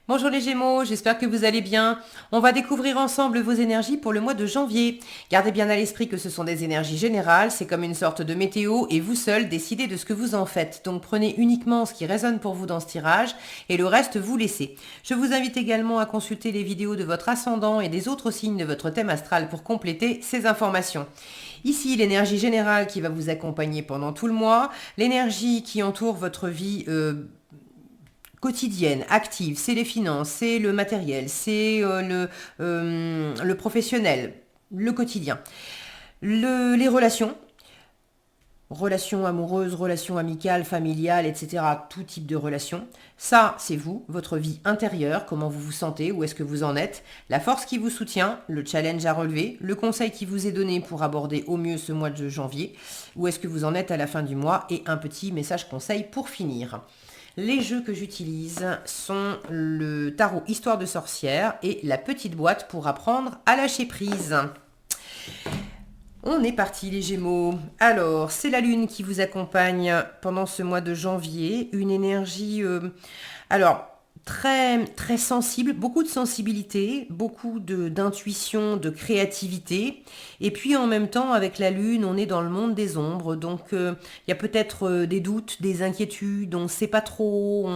Bonjour les Gémeaux, j'espère que vous allez bien. On va découvrir ensemble vos énergies pour le mois de janvier. Gardez bien à l'esprit que ce sont des énergies générales, c'est comme une sorte de météo et vous seul décidez de ce que vous en faites. Donc prenez uniquement ce qui résonne pour vous dans ce tirage et le reste vous laissez. Je vous invite également à consulter les vidéos de votre ascendant et des autres signes de votre thème astral pour compléter ces informations. Ici, l'énergie générale qui va vous accompagner pendant tout le mois, l'énergie qui entoure votre vie quotidienne, active, c'est les finances, c'est le matériel, c'est le professionnel, le quotidien. Les relations, relations amoureuses, relations amicales, familiales, etc., tout type de relations. Ça, c'est vous, votre vie intérieure, comment vous vous sentez, où est-ce que vous en êtes, la force qui vous soutient, le challenge à relever, le conseil qui vous est donné pour aborder au mieux ce mois de janvier, où est-ce que vous en êtes à la fin du mois, et un petit message conseil pour finir. Les jeux que j'utilise sont le tarot Histoire de sorcière et la petite boîte pour apprendre à lâcher prise. On est parti les Gémeaux. Alors, c'est la Lune qui vous accompagne pendant ce mois de janvier. Une énergie, alors très très sensible, beaucoup de sensibilité, beaucoup d'intuition, de créativité. Et puis en même temps, avec la Lune, on est dans le monde des ombres. Donc, il y a peut-être des doutes, des inquiétudes. On ne sait pas trop.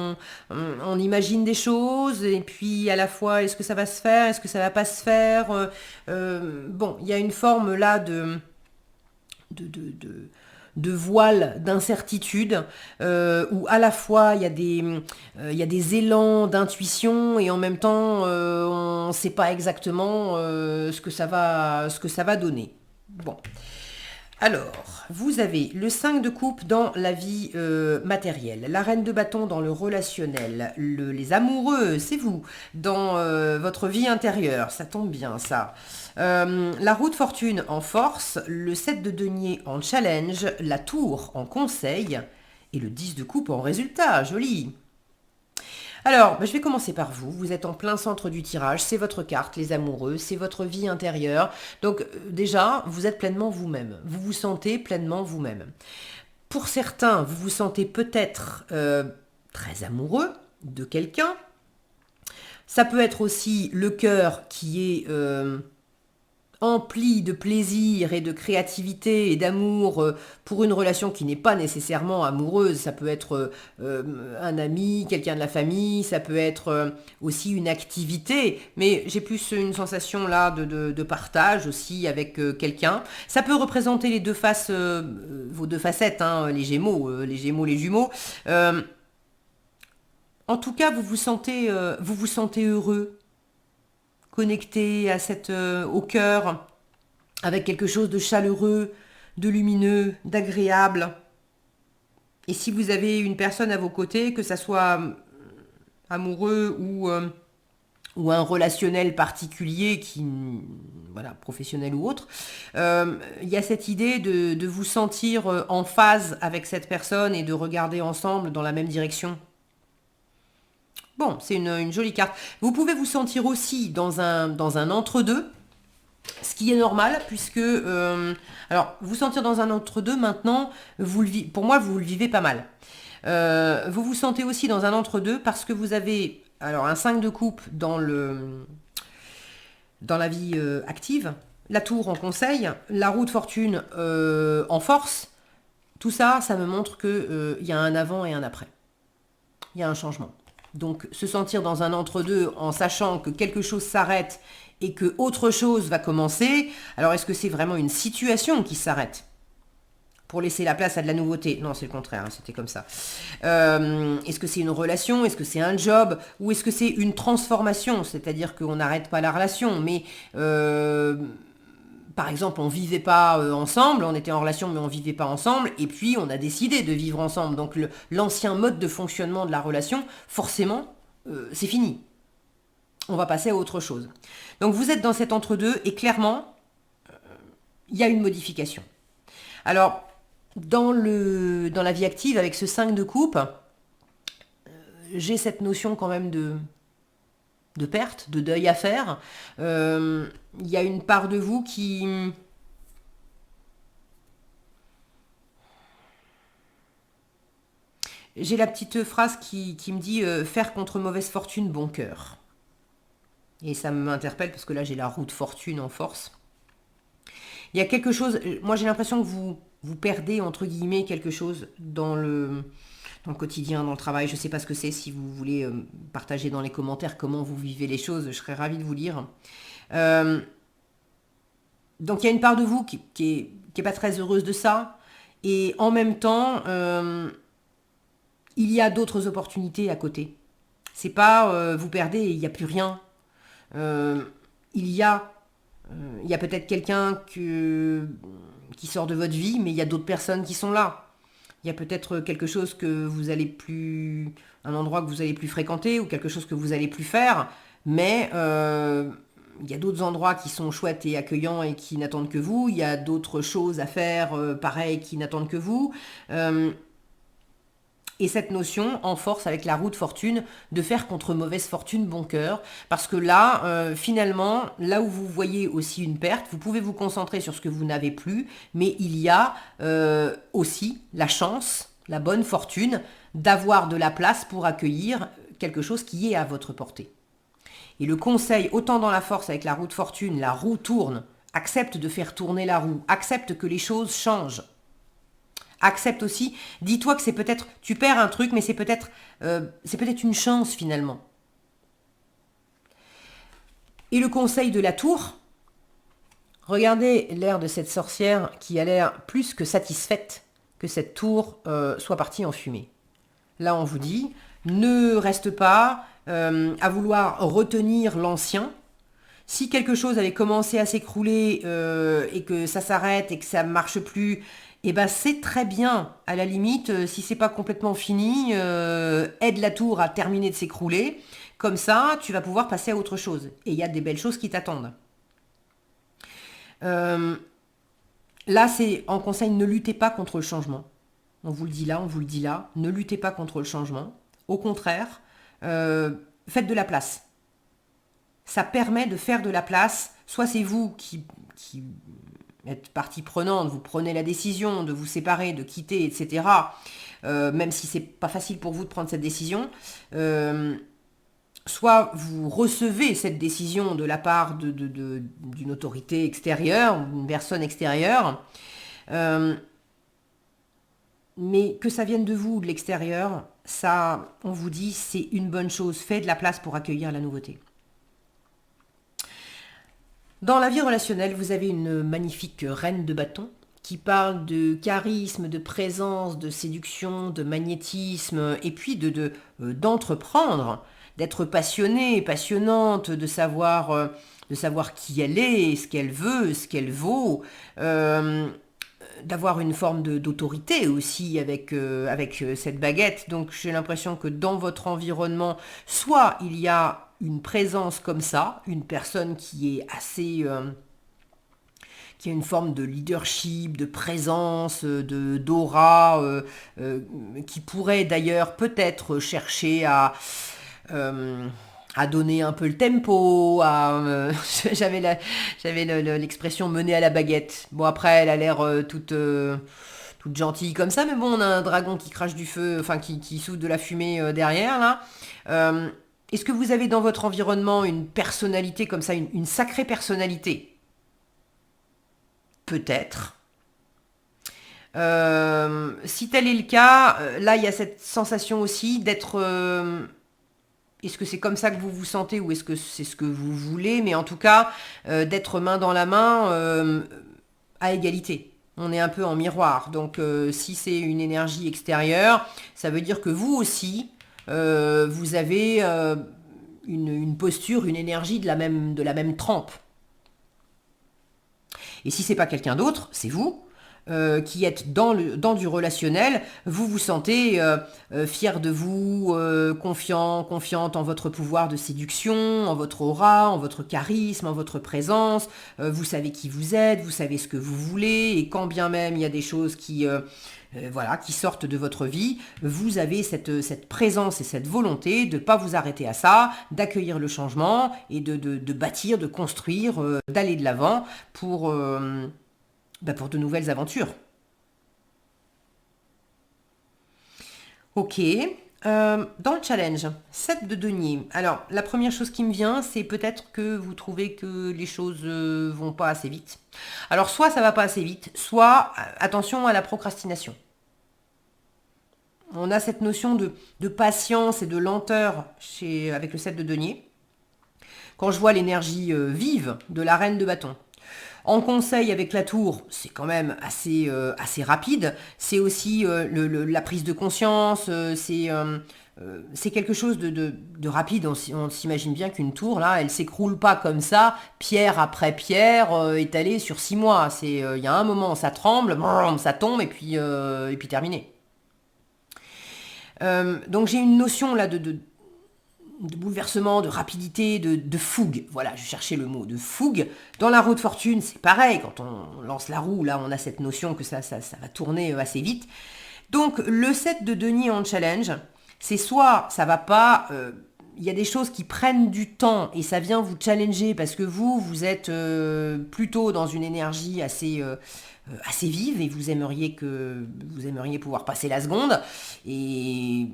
On imagine des choses. Et puis à la fois, est-ce que ça va se faire? Est-ce que ça va pas se faire? Bon, il y a une forme là de, de, de, de voile d'incertitude où à la fois il y a des élans d'intuition et en même temps on ne sait pas exactement ce que ça va donner. Bon. Alors, vous avez le 5 de coupe dans la vie matérielle, la reine de bâton dans le relationnel, les amoureux, c'est vous, dans votre vie intérieure, ça tombe bien ça. La roue de fortune en force, le 7 de denier en challenge, la tour en conseil et le 10 de coupe en résultat, joli. Alors, je vais commencer par vous. Vous êtes en plein centre du tirage. C'est votre carte, les amoureux. C'est votre vie intérieure. Donc, déjà, vous êtes pleinement vous-même. Vous vous sentez pleinement vous-même. Pour certains, vous vous sentez peut-être très amoureux de quelqu'un. Ça peut être aussi le cœur qui est empli de plaisir et de créativité et d'amour pour une relation qui n'est pas nécessairement amoureuse. Ça peut être un ami, quelqu'un de la famille, ça peut être aussi une activité, mais j'ai plus une sensation là de partage aussi avec quelqu'un. Ça peut représenter les deux faces, vos deux facettes, hein, les gémeaux, les jumeaux. Euh, En tout cas, vous vous sentez heureux, connecté à au cœur, avec quelque chose de chaleureux, de lumineux, d'agréable. Et si vous avez une personne à vos côtés, que ça soit amoureux ou un relationnel particulier, voilà, professionnel ou autre, il y a cette idée de vous sentir en phase avec cette personne et de regarder ensemble dans la même direction. Bon, c'est une jolie carte. Vous pouvez vous sentir aussi dans un entre-deux, ce qui est normal, puisque... alors, vous sentir dans un entre-deux, maintenant, pour moi, vous le vivez pas mal. Vous vous sentez aussi dans un entre-deux parce que vous avez alors un 5 de coupe dans la vie active, la tour en conseil, la roue de fortune en force. Tout ça, ça me montre qu'il y a un avant et un après. Il y a un changement. Donc se sentir dans un entre-deux en sachant que quelque chose s'arrête et que autre chose va commencer, alors est-ce que c'est vraiment une situation qui s'arrête pour laisser la place à de la nouveauté? Non, c'est le contraire, hein, c'était comme ça. Est-ce que c'est une relation? Est-ce que c'est un job? Ou est-ce que c'est une transformation? C'est-à-dire qu'on n'arrête pas la relation, mais par exemple, on vivait pas ensemble, on était en relation mais on vivait pas ensemble, et puis on a décidé de vivre ensemble. Donc l'ancien mode de fonctionnement de la relation, forcément, c'est fini. On va passer à autre chose. Donc vous êtes dans cet entre-deux et clairement, il y a une modification. Alors, dans la vie active, avec ce 5 de coupe, j'ai cette notion quand même de perte, de deuil à faire. Il y a une part de vous j'ai la petite phrase qui me dit faire contre mauvaise fortune, bon cœur. Et ça m'interpelle parce que là j'ai la roue de fortune en force. Il y a quelque chose, moi j'ai l'impression que vous perdez entre guillemets quelque chose dans le quotidien, dans le travail. Je ne sais pas ce que c'est, si vous voulez partager dans les commentaires comment vous vivez les choses, je serais ravie de vous lire. Euh, donc il y a une part de vous qui est pas très heureuse de ça. Et en même temps, il y a d'autres opportunités à côté. C'est pas vous perdez et il n'y a plus rien. Euh, il y a, il y a peut-être quelqu'un qui sort de votre vie, mais il y a d'autres personnes qui sont là. Il y a peut-être quelque chose que vous allez plus, un endroit que vous allez plus fréquenter ou quelque chose que vous allez plus faire, mais il y a d'autres endroits qui sont chouettes et accueillants et qui n'attendent que vous. Il y a d'autres choses à faire, pareil, qui n'attendent que vous. Euh, et cette notion en force avec la roue de fortune de faire contre mauvaise fortune bon cœur. Parce que là, finalement, là où vous voyez aussi une perte, vous pouvez vous concentrer sur ce que vous n'avez plus, mais il y a aussi la chance, la bonne fortune d'avoir de la place pour accueillir quelque chose qui est à votre portée. Et le conseil, autant dans la force avec la roue de fortune, la roue tourne, accepte de faire tourner la roue, accepte que les choses changent. Accepte aussi, dis-toi que c'est peut-être, tu perds un truc, mais c'est peut-être une chance finalement. Et le conseil de la tour, regardez l'air de cette sorcière qui a l'air plus que satisfaite que cette tour soit partie en fumée. Là on vous dit, ne reste pas à vouloir retenir l'ancien. Si quelque chose avait commencé à s'écrouler et que ça s'arrête et que ça ne marche plus, eh ben c'est très bien. À la limite, si c'est pas complètement fini, aide la tour à terminer de s'écrouler. Comme ça, tu vas pouvoir passer à autre chose. Et il y a des belles choses qui t'attendent. Euh, Là, c'est en conseil, ne luttez pas contre le changement. On vous le dit là, on vous le dit là. Ne luttez pas contre le changement. Au contraire, faites de la place. Ça permet de faire de la place. Soit c'est vous qui êtes partie prenante, vous prenez la décision de vous séparer, de quitter, etc. Même si c'est pas facile pour vous de prendre cette décision. Soit vous recevez cette décision de la part d'une autorité extérieure, d'une personne extérieure, mais que ça vienne de vous ou de l'extérieur, ça, on vous dit, c'est une bonne chose. Faites de la place pour accueillir la nouveauté. Dans la vie relationnelle, vous avez une magnifique reine de bâton qui parle de charisme, de présence, de séduction, de magnétisme, et puis d'entreprendre, d'être passionnée, passionnante, de savoir qui elle est, ce qu'elle veut, ce qu'elle vaut, d'avoir une forme d'autorité aussi avec cette baguette. Donc j'ai l'impression que dans votre environnement, soit il y a une présence comme ça, une personne qui est assez... qui a une forme de leadership, de présence, d'aura, qui pourrait d'ailleurs peut-être chercher à donner un peu le tempo, j'avais l'expression mener à la baguette. Bon après elle a l'air toute gentille comme ça, mais bon on a un dragon qui crache du feu, enfin qui souffle de la fumée derrière là. Est-ce que vous avez dans votre environnement une personnalité comme ça, une sacrée personnalité? Peut-être. Si tel est le cas, là il y a cette sensation aussi d'être... est-ce que c'est comme ça que vous vous sentez ou est-ce que c'est ce que vous voulez? Mais en tout cas, d'être main dans la main à égalité. On est un peu en miroir. Donc si c'est une énergie extérieure, ça veut dire que vous aussi, vous avez une posture, une énergie de la même trempe. Et si c'est pas quelqu'un d'autre, c'est vous qui êtes dans du relationnel, vous vous sentez fier de vous, confiant, confiante en votre pouvoir de séduction, en votre aura, en votre charisme, en votre présence. Vous savez qui vous êtes, vous savez ce que vous voulez, et quand bien même il y a des choses qui sortent de votre vie, vous avez cette présence et cette volonté de ne pas vous arrêter à ça, d'accueillir le changement et de bâtir, de construire, d'aller de l'avant pour de nouvelles aventures. Ok. Dans le challenge, 7 de denier. Alors, la première chose qui me vient, c'est peut-être que vous trouvez que les choses vont pas assez vite. Alors, soit ça va pas assez vite, soit attention à la procrastination. On a cette notion de patience et de lenteur avec le 7 de denier. Quand je vois l'énergie vive de la reine de bâton. En conseil avec la tour, c'est quand même assez rapide. C'est aussi la prise de conscience, c'est quelque chose de rapide. On s'imagine bien qu'une tour, là, elle s'écroule pas comme ça, pierre après pierre, étalée sur 6 mois. Il y a un moment, ça tremble, brrr, ça tombe, et puis terminé. Donc j'ai une notion là de bouleversement, de rapidité, de fougue. Voilà, je cherchais le mot, de fougue. Dans la roue de fortune, c'est pareil. Quand on lance la roue, là, on a cette notion que ça va tourner assez vite. Donc, le 7 de denier en challenge, c'est soit ça va pas... il y a des choses qui prennent du temps et ça vient vous challenger parce que vous êtes plutôt dans une énergie assez vive et vous aimeriez pouvoir passer la seconde. Et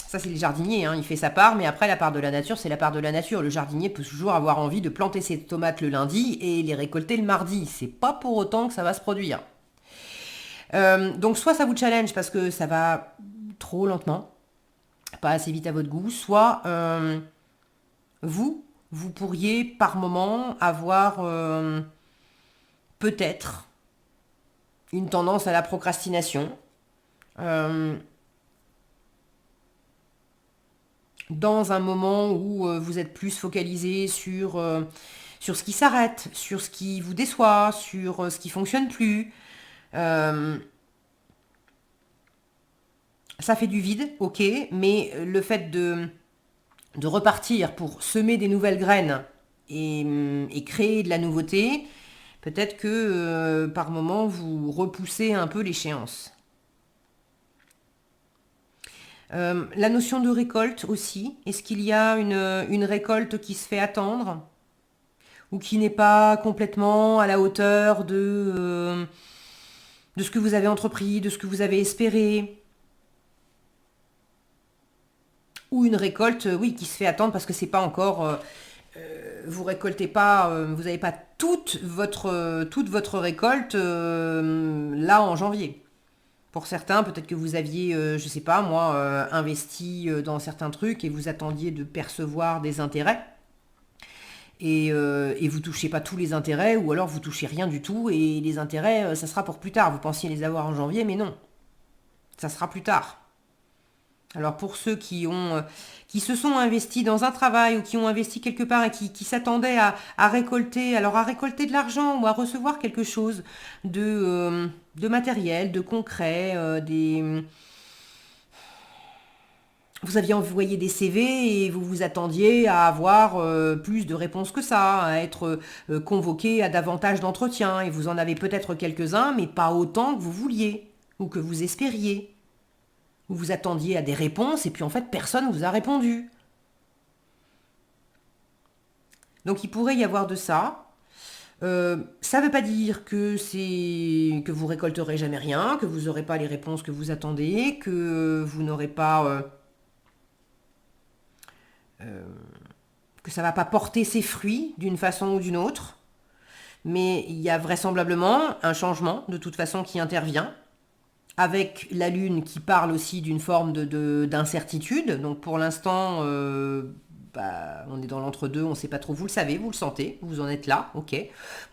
ça, c'est les jardiniers, hein. Il fait sa part, mais après, la part de la nature, c'est la part de la nature. Le jardinier peut toujours avoir envie de planter ses tomates le lundi et les récolter le mardi. C'est pas pour autant que ça va se produire. Donc, soit ça vous challenge parce que ça va trop lentement, pas assez vite à votre goût, soit vous pourriez par moment avoir peut-être une tendance à la procrastination. Dans un moment où vous êtes plus focalisé sur ce qui s'arrête, sur ce qui vous déçoit, sur ce qui fonctionne plus. Euh, Ça fait du vide, ok, mais le fait de repartir pour semer des nouvelles graines et créer de la nouveauté, peut-être que par moment vous repoussez un peu l'échéance. La notion de récolte aussi. Est-ce qu'il y a une récolte qui se fait attendre ou qui n'est pas complètement à la hauteur de ce que vous avez entrepris, de ce que vous avez espéré? Ou une récolte, oui, qui se fait attendre parce que c'est pas encore... vous récoltez pas, vous n'avez pas toute votre récolte là en janvier. Pour certains, peut-être que vous aviez, je sais pas moi, investi dans certains trucs et vous attendiez de percevoir des intérêts. Et vous touchez pas tous les intérêts, ou alors vous touchez rien du tout, et les intérêts, ça sera pour plus tard. Vous pensiez les avoir en janvier, mais non, ça sera plus tard. Alors pour ceux qui se sont investis dans un travail ou qui ont investi quelque part et qui s'attendaient à récolter, alors à récolter de l'argent ou à recevoir quelque chose de matériel, de concret, vous aviez envoyé des CV et vous vous attendiez à avoir plus de réponses que ça, à être convoqué à davantage d'entretiens, et vous en avez peut-être quelques-uns, mais pas autant que vous vouliez ou que vous espériez. Vous vous attendiez à des réponses et puis en fait personne ne vous a répondu. Donc il pourrait y avoir de ça. Ça ne veut pas dire que vous récolterez jamais rien, que vous n'aurez pas les réponses que vous attendez, que vous n'aurez pas que ça ne va pas porter ses fruits d'une façon ou d'une autre. Mais il y a vraisemblablement un changement de toute façon qui intervient, avec la Lune qui parle aussi d'une forme d'incertitude. Donc pour l'instant, on est dans l'entre-deux, on ne sait pas trop. Vous le savez, vous le sentez, vous en êtes là, ok.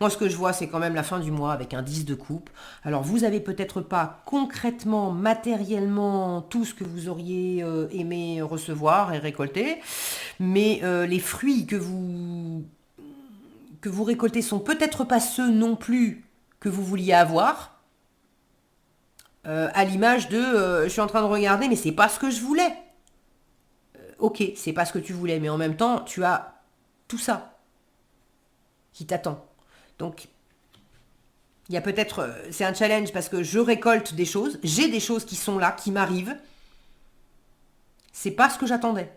Moi, ce que je vois, c'est quand même la fin du mois avec un 10 de coupe. Alors vous avez peut-être pas concrètement, matériellement, tout ce que vous auriez aimé recevoir et récolter, mais les fruits que vous récoltez sont peut-être pas ceux non plus que vous vouliez avoir. À l'image de je suis en train de regarder, mais c'est pas ce que je voulais. Ok, c'est pas ce que tu voulais, mais en même temps, tu as tout ça qui t'attend. Donc, il y a peut-être, c'est un challenge parce que je récolte des choses, j'ai des choses qui sont là, qui m'arrivent. C'est pas ce que j'attendais.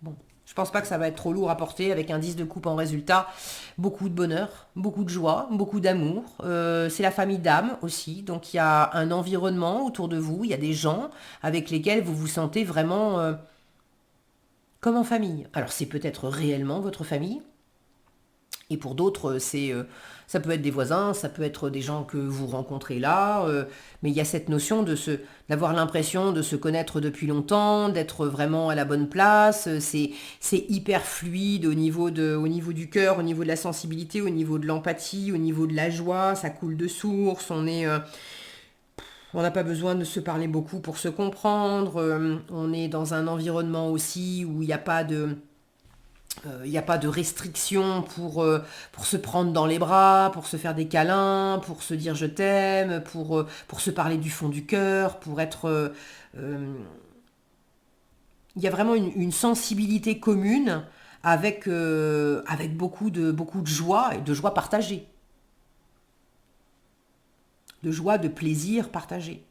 Bon, je pense pas que ça va être trop lourd à porter avec un 10 de coupe en résultat. Beaucoup de bonheur, beaucoup de joie, beaucoup d'amour. C'est la famille d'âme aussi, donc il y a un environnement autour de vous, il y a des gens avec lesquels vous vous sentez vraiment comme en famille. Alors c'est peut-être réellement votre famille, et pour d'autres, ça peut être des voisins, ça peut être des gens que vous rencontrez là, mais il y a cette notion d'avoir l'impression de se connaître depuis longtemps, d'être vraiment à la bonne place. C'est hyper fluide au niveau du cœur, au niveau de la sensibilité, au niveau de l'empathie, au niveau de la joie. Ça coule de source. On n'a pas besoin de se parler beaucoup pour se comprendre. On est dans un environnement aussi où il n'y a pas de restrictions pour se prendre dans les bras, pour se faire des câlins, pour se dire je t'aime, pour se parler du fond du cœur, pour être... il y a vraiment une sensibilité commune avec beaucoup de joie et de joie partagée. De joie, de plaisir partagé.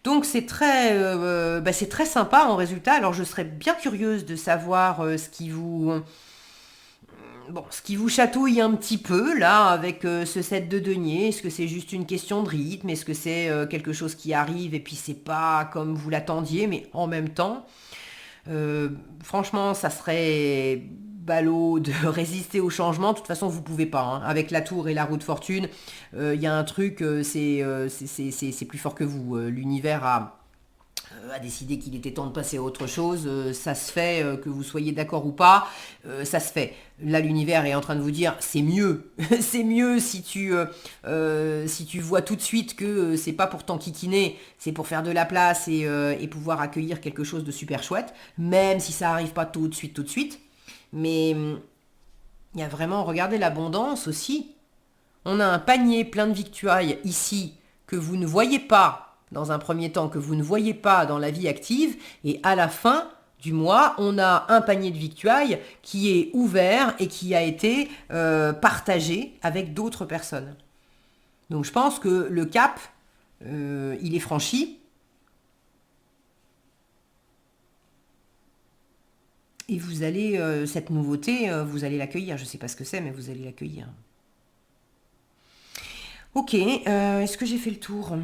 Donc c'est c'est très sympa en résultat. Alors je serais bien curieuse de savoir ce qui vous chatouille un petit peu là avec ce set de deniers. Est-ce que c'est juste une question de rythme? Est-ce que c'est quelque chose qui arrive et puis c'est pas comme vous l'attendiez, mais en même temps, franchement, ça serait ballot de résister au changement. De toute façon, vous pouvez pas, hein. Avec la tour et la roue de fortune, il y a un truc, c'est plus fort que vous. L'univers a décidé qu'il était temps de passer à autre chose. Ça se fait, que vous soyez d'accord ou pas, ça se fait. Là, l'univers est en train de vous dire, c'est mieux. C'est mieux si tu vois tout de suite que c'est pas pour t'enquiquiner, c'est pour faire de la place et pouvoir accueillir quelque chose de super chouette, même si ça arrive pas tout de suite. Mais il y a vraiment, regardez l'abondance aussi. On a un panier plein de victuailles ici que vous ne voyez pas dans un premier temps, que vous ne voyez pas dans la vie active, et à la fin du mois, on a un panier de victuailles qui est ouvert et qui a été partagé avec d'autres personnes. Donc je pense que le cap, il est franchi. Et vous allez, cette nouveauté, vous allez l'accueillir. Je ne sais pas ce que c'est, mais vous allez l'accueillir. Ok, est-ce que j'ai fait le tour ?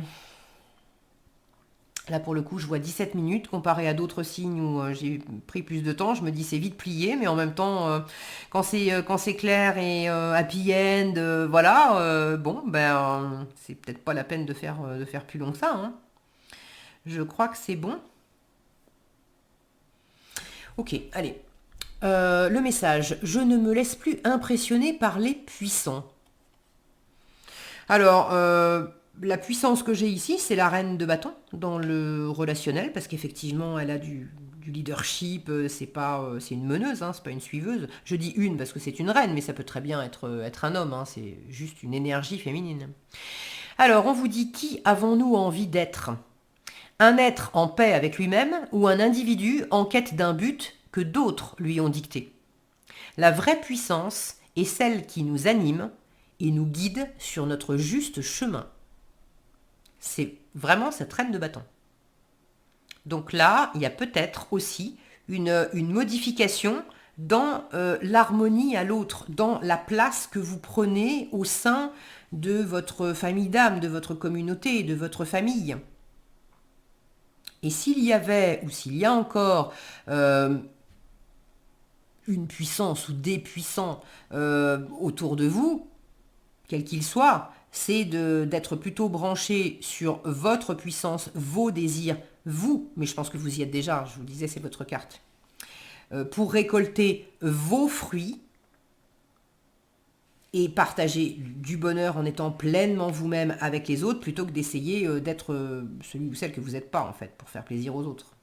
Là, pour le coup, je vois 17 minutes comparé à d'autres signes où j'ai pris plus de temps. Je me dis c'est vite plié, mais en même temps, quand c'est clair et happy end, voilà, c'est peut-être pas la peine de faire plus long que ça, hein. Je crois que c'est bon. Ok, allez. Le message. Je ne me laisse plus impressionner par les puissants. Alors, la puissance que j'ai ici, c'est la reine de bâton dans le relationnel, parce qu'effectivement, elle a du leadership, c'est une meneuse, hein, c'est pas une suiveuse. Je dis une parce que c'est une reine, mais ça peut très bien être un homme, hein, c'est juste une énergie féminine. Alors, on vous dit qui avons-nous envie d'être ? Un être en paix avec lui-même ou un individu en quête d'un but que d'autres lui ont dicté ? La vraie puissance est celle qui nous anime et nous guide sur notre juste chemin. C'est vraiment cette reine de bâton. Donc là, il y a peut-être aussi une modification dans l'harmonie à l'autre, dans la place que vous prenez au sein de votre famille d'âme, de votre communauté, de votre famille. Et s'il y avait, ou s'il y a encore une puissance ou des puissants autour de vous, quel qu'il soit, c'est d'être plutôt branché sur votre puissance, vos désirs, vous, mais je pense que vous y êtes déjà, je vous le disais, c'est votre carte, pour récolter vos fruits et partager du bonheur en étant pleinement vous-même avec les autres, plutôt que d'essayer d'être celui ou celle que vous n'êtes pas, en fait, pour faire plaisir aux autres.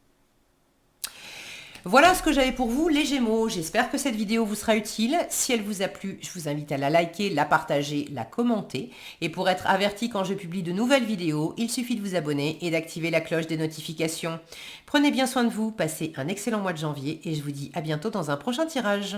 Voilà ce que j'avais pour vous, les Gémeaux. J'espère que cette vidéo vous sera utile. Si elle vous a plu, je vous invite à la liker, la partager, la commenter. Et pour être averti quand je publie de nouvelles vidéos, il suffit de vous abonner et d'activer la cloche des notifications. Prenez bien soin de vous, passez un excellent mois de janvier et je vous dis à bientôt dans un prochain tirage.